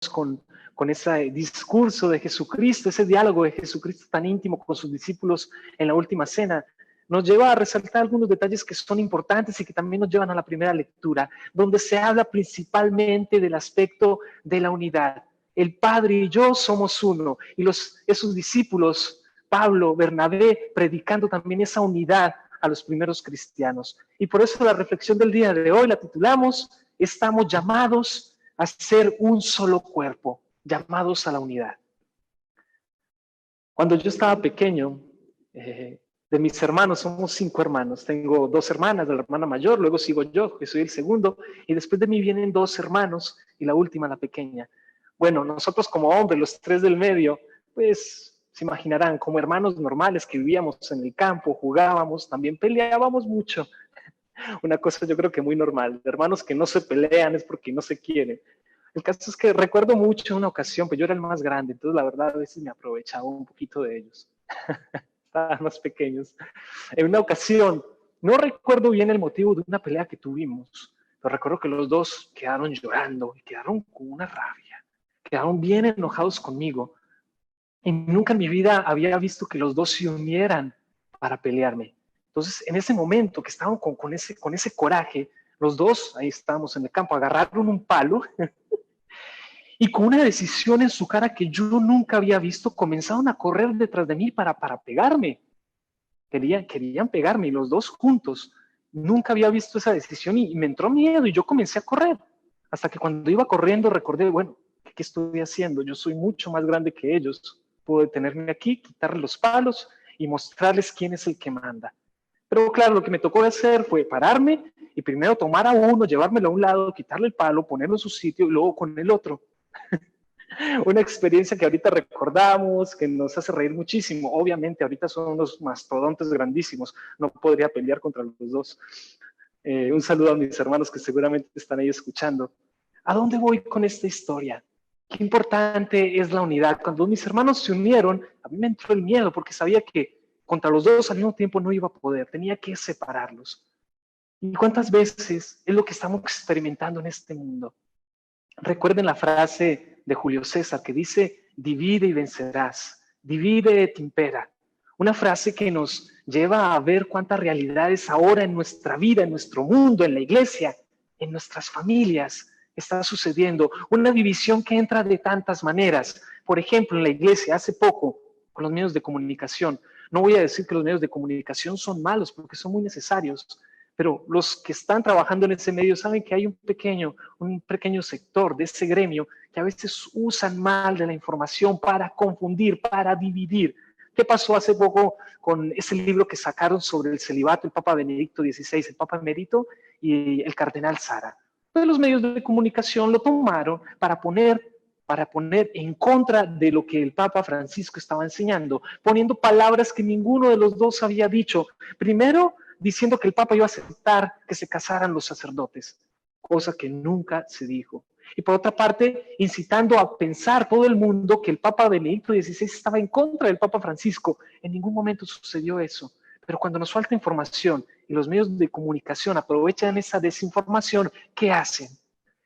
con ese discurso de Jesucristo, ese diálogo de Jesucristo tan íntimo con sus discípulos en la última cena, nos lleva a resaltar algunos detalles que son importantes y que también nos llevan a la primera lectura, donde se habla principalmente del aspecto de la unidad. El Padre y yo somos uno, y esos discípulos, Pablo, Bernabé, predicando también esa unidad a los primeros cristianos. Y por eso la reflexión del día de hoy la titulamos: estamos llamados a ser un solo cuerpo, llamados a la unidad. Cuando yo estaba pequeño, de mis hermanos, somos 5 hermanos. Tengo 2 hermanas, la hermana mayor, luego sigo yo, que soy el segundo, y después de mí vienen 2 hermanos y la última, la pequeña. Bueno, nosotros como hombres, los 3 del medio, pues se imaginarán, como hermanos normales que vivíamos en el campo, jugábamos, también peleábamos mucho. Una cosa yo creo que muy normal. Hermanos que no se pelean es porque no se quieren. El caso es que recuerdo mucho una ocasión, pues yo era el más grande, entonces la verdad a veces me aprovechaba un poquito de ellos. Estaban más pequeños. En una ocasión, no recuerdo bien el motivo de una pelea que tuvimos, pero recuerdo que los dos quedaron llorando y quedaron con una rabia, quedaron bien enojados conmigo. Y nunca en mi vida había visto que los dos se unieran para pelearme. Entonces, en ese momento que estaban con ese coraje, los dos, ahí estábamos en el campo, agarraron un palo y con una decisión en su cara que yo nunca había visto, comenzaron a correr detrás de mí para pegarme. Querían pegarme y los dos juntos. Nunca había visto esa decisión y me entró miedo y yo comencé a correr. Hasta que cuando iba corriendo recordé, bueno, ¿qué estoy haciendo? Yo soy mucho más grande que ellos. Puedo detenerme aquí, quitarle los palos y mostrarles quién es el que manda. Pero claro, lo que me tocó hacer fue pararme y primero tomar a uno, llevármelo a un lado, quitarle el palo, ponerlo en su sitio y luego con el otro. Una experiencia que ahorita recordamos, que nos hace reír muchísimo. Obviamente, ahorita son unos mastodontes grandísimos. No podría pelear contra los dos. Un saludo a mis hermanos que seguramente están ahí escuchando. ¿A dónde voy con esta historia? Qué importante es la unidad. Cuando mis hermanos se unieron, a mí me entró el miedo porque sabía que contra los dos al mismo tiempo no iba a poder. Tenía que separarlos. ¿Y cuántas veces es lo que estamos experimentando en este mundo? Recuerden la frase de Julio César que dice: divide y vencerás, divide et impera. Una frase que nos lleva a ver cuántas realidades ahora en nuestra vida, en nuestro mundo, en la iglesia, en nuestras familias está sucediendo. Una división que entra de tantas maneras. Por ejemplo, en la iglesia, hace poco, con los medios de comunicación. No voy a decir que los medios de comunicación son malos, porque son muy necesarios, pero los que están trabajando en ese medio saben que hay un pequeño sector de ese gremio que a veces usan mal de la información para confundir, para dividir. ¿Qué pasó hace poco con ese libro que sacaron sobre el celibato, el Papa Benedicto XVI, el Papa Emérito y el Cardenal Sara? Entonces los medios de comunicación lo tomaron para poner en contra de lo que el Papa Francisco estaba enseñando, poniendo palabras que ninguno de los dos había dicho. Primero, diciendo que el Papa iba a aceptar que se casaran los sacerdotes, cosa que nunca se dijo. Y por otra parte, incitando a pensar todo el mundo que el Papa Benedicto XVI estaba en contra del Papa Francisco. En ningún momento sucedió eso. Pero cuando nos falta información y los medios de comunicación aprovechan esa desinformación, ¿qué hacen?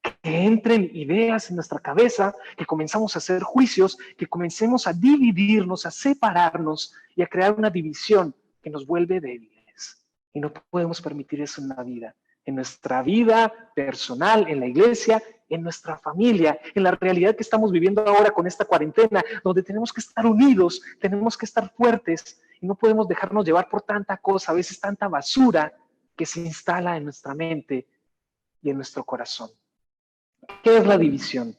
Que entren ideas en nuestra cabeza, que comenzamos a hacer juicios, que comencemos a dividirnos, a separarnos y a crear una división que nos vuelve débiles. Y no podemos permitir eso en la vida, en nuestra vida personal, en la iglesia, en nuestra familia, en la realidad que estamos viviendo ahora con esta cuarentena, donde tenemos que estar unidos, tenemos que estar fuertes y no podemos dejarnos llevar por tanta cosa, a veces tanta basura que se instala en nuestra mente y en nuestro corazón. ¿Qué es la división?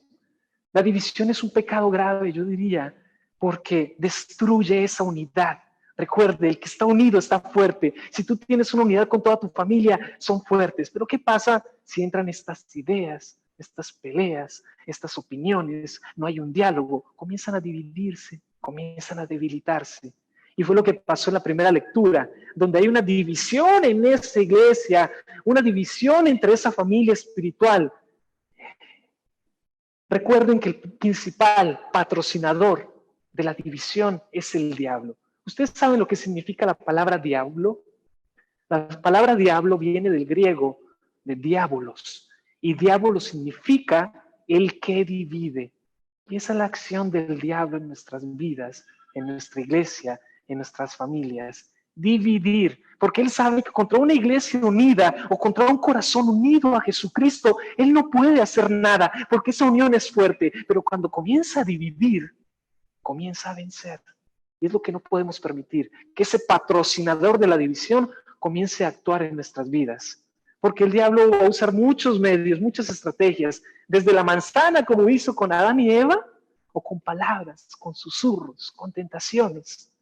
La división es un pecado grave, yo diría, porque destruye esa unidad. Recuerde, el que está unido está fuerte. Si tú tienes una unidad con toda tu familia, son fuertes. Pero ¿qué pasa si entran estas ideas, estas peleas, estas opiniones? No hay un diálogo. Comienzan a dividirse, comienzan a debilitarse. Y fue lo que pasó en la primera lectura, donde hay una división en esa iglesia, una división entre esa familia espiritual. Recuerden que el principal patrocinador de la división es el diablo. ¿Ustedes saben lo que significa la palabra diablo? La palabra diablo viene del griego de diabolos, y diablo significa el que divide. Y esa es la acción del diablo en nuestras vidas, en nuestra iglesia, en nuestras familias. Dividir, porque él sabe que contra una iglesia unida o contra un corazón unido a Jesucristo, él no puede hacer nada, porque esa unión es fuerte. Pero cuando comienza a dividir, comienza a vencer. Y es lo que no podemos permitir, que ese patrocinador de la división comience a actuar en nuestras vidas. Porque el diablo va a usar muchos medios, muchas estrategias, desde la manzana, como hizo con Adán y Eva, o con palabras, con susurros, con tentaciones,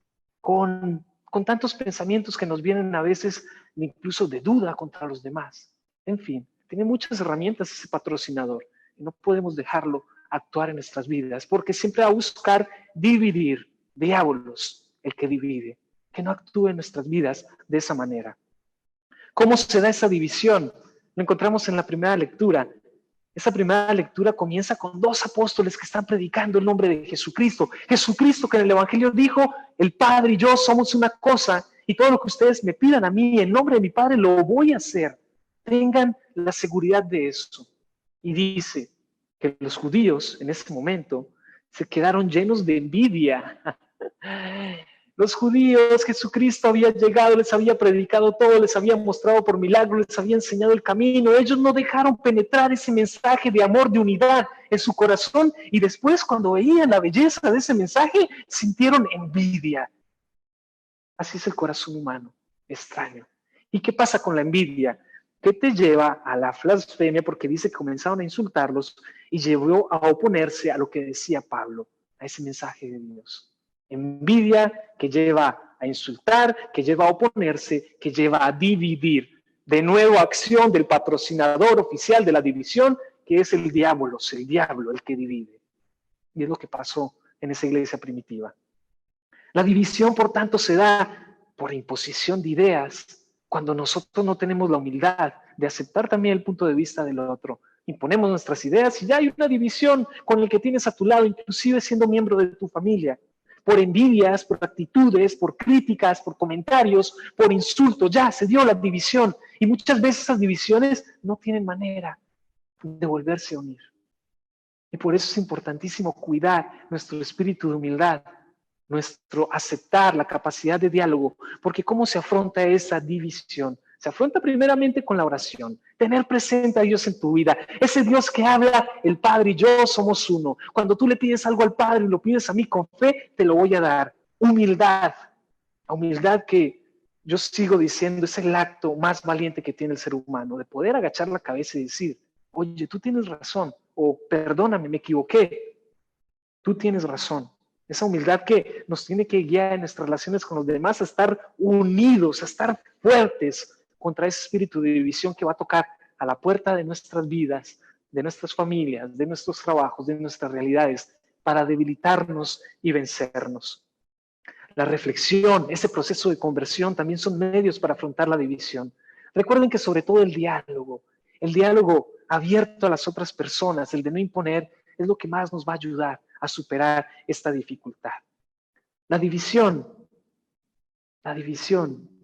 con tantos pensamientos que nos vienen a veces incluso de duda contra los demás. En fin, tiene muchas herramientas ese patrocinador y no podemos dejarlo actuar en nuestras vidas, porque siempre va a buscar dividir. Diablos, el que divide, que no actúe en nuestras vidas de esa manera. ¿Cómo se da esa división? Lo encontramos en la primera lectura. Esa primera lectura comienza con dos apóstoles que están predicando el nombre de Jesucristo. Jesucristo que en el Evangelio dijo, el Padre y yo somos una cosa, y todo lo que ustedes me pidan a mí en nombre de mi Padre lo voy a hacer. Tengan la seguridad de eso. Y dice que los judíos en ese momento se quedaron llenos de envidia. Los judíos, Jesucristo había llegado, les había predicado todo, les había mostrado por milagro, les había enseñado el camino. Ellos no dejaron penetrar ese mensaje de amor, de unidad en su corazón. Y después, cuando veían la belleza de ese mensaje, sintieron envidia. Así es el corazón humano, extraño. ¿Y qué pasa con la envidia? ¿Qué te lleva a la blasfemia? Porque dice que comenzaron a insultarlos y llevó a oponerse a lo que decía Pablo, a ese mensaje de Dios. Envidia que lleva a insultar, que lleva a oponerse, que lleva a dividir. De nuevo, acción del patrocinador oficial de la división, que es el diablo el que divide. Y es lo que pasó en esa iglesia primitiva. La división, por tanto, se da por imposición de ideas, cuando nosotros no tenemos la humildad de aceptar también el punto de vista del otro. Imponemos nuestras ideas y ya hay una división con el que tienes a tu lado, inclusive siendo miembro de tu familia. Por envidias, por actitudes, por críticas, por comentarios, por insultos, ya se dio la división. Y muchas veces esas divisiones no tienen manera de volverse a unir. Y por eso es importantísimo cuidar nuestro espíritu de humildad, nuestro aceptar la capacidad de diálogo, porque ¿cómo se afronta esa división? Se afronta primeramente con la oración, tener presente a Dios en tu vida, ese Dios que habla, el Padre y yo somos uno. Cuando tú le pides algo al Padre y lo pides a mí con fe, te lo voy a dar. Humildad, la humildad que yo sigo diciendo es el acto más valiente que tiene el ser humano, de poder agachar la cabeza y decir, oye, tú tienes razón, o perdóname, me equivoqué, tú tienes razón. Esa humildad que nos tiene que guiar en nuestras relaciones con los demás a estar unidos, a estar fuertes contra ese espíritu de división que va a tocar a la puerta de nuestras vidas, de nuestras familias, de nuestros trabajos, de nuestras realidades, para debilitarnos y vencernos. La reflexión, ese proceso de conversión también son medios para afrontar la división. Recuerden que sobre todo el diálogo abierto a las otras personas, el de no imponer, es lo que más nos va a ayudar a superar esta dificultad. La división,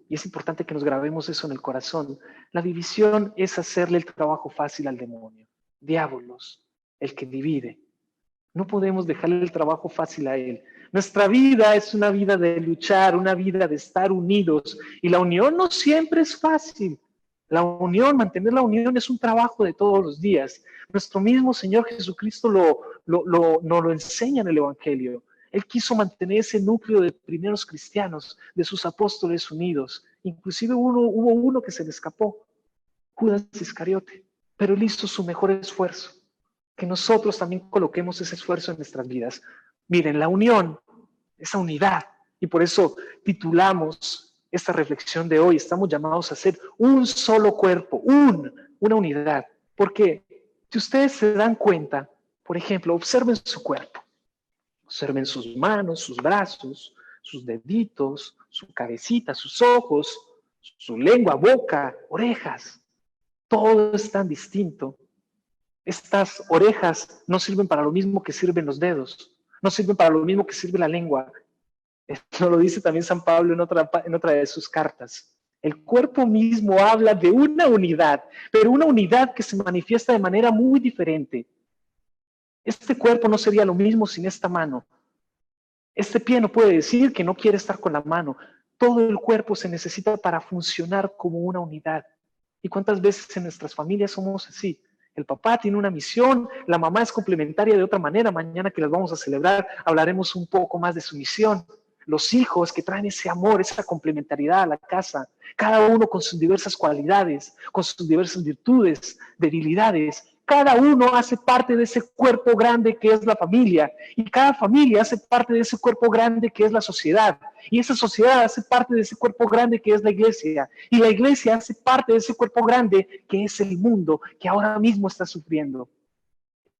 y es importante que nos grabemos eso en el corazón, la división es hacerle el trabajo fácil al demonio. Diabolos, el que divide. No podemos dejarle el trabajo fácil a él. Nuestra vida es una vida de luchar, una vida de estar unidos. Y la unión no siempre es fácil. Mantener la unión es un trabajo de todos los días. Nuestro mismo Señor Jesucristo nos lo enseña en el Evangelio. Él quiso mantener ese núcleo de primeros cristianos, de sus apóstoles unidos. Inclusive hubo uno que se le escapó, Judas Iscariote, pero él hizo su mejor esfuerzo. Que nosotros también coloquemos ese esfuerzo en nuestras vidas. Miren, la unión, esa unidad, y por eso titulamos esta reflexión de hoy, estamos llamados a ser un solo cuerpo, una unidad. Porque si ustedes se dan cuenta, por ejemplo, observen su cuerpo, observen sus manos, sus brazos, sus deditos, su cabecita, sus ojos, su lengua, boca, orejas, todo es tan distinto. Estas orejas no sirven para lo mismo que sirven los dedos, no sirven para lo mismo que sirve la lengua. Esto lo dice también San Pablo en otra de sus cartas. El cuerpo mismo habla de una unidad, pero una unidad que se manifiesta de manera muy diferente. Este cuerpo no sería lo mismo sin esta mano. Este pie no puede decir que no quiere estar con la mano. Todo el cuerpo se necesita para funcionar como una unidad. ¿Y cuántas veces en nuestras familias somos así? El papá tiene una misión, la mamá es complementaria de otra manera. Mañana que las vamos a celebrar, hablaremos un poco más de su misión. Los hijos que traen ese amor, esa complementariedad a la casa, cada uno con sus diversas cualidades, con sus diversas virtudes, debilidades. Cada uno hace parte de ese cuerpo grande que es la familia, y cada familia hace parte de ese cuerpo grande que es la sociedad, y esa sociedad hace parte de ese cuerpo grande que es la iglesia, y la iglesia hace parte de ese cuerpo grande que es el mundo, que ahora mismo está sufriendo.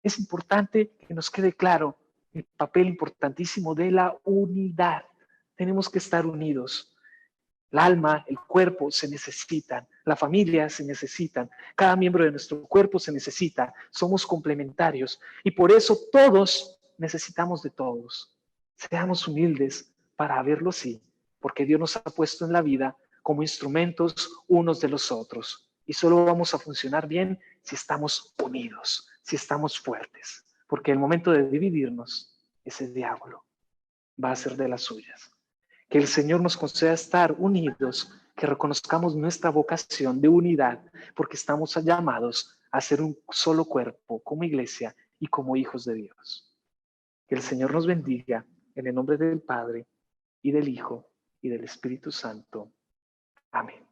Es importante que nos quede claro el papel importantísimo de la unidad. Tenemos que estar unidos. El alma, el cuerpo se necesitan, la familia se necesitan, cada miembro de nuestro cuerpo se necesita, somos complementarios y por eso todos necesitamos de todos. Seamos humildes para verlo así, porque Dios nos ha puesto en la vida como instrumentos unos de los otros y solo vamos a funcionar bien si estamos unidos, si estamos fuertes, porque el momento de dividirnos, ese diablo va a ser de las suyas. Que el Señor nos conceda estar unidos, que reconozcamos nuestra vocación de unidad, porque estamos llamados a ser un solo cuerpo como iglesia y como hijos de Dios. Que el Señor nos bendiga en el nombre del Padre y del Hijo y del Espíritu Santo. Amén.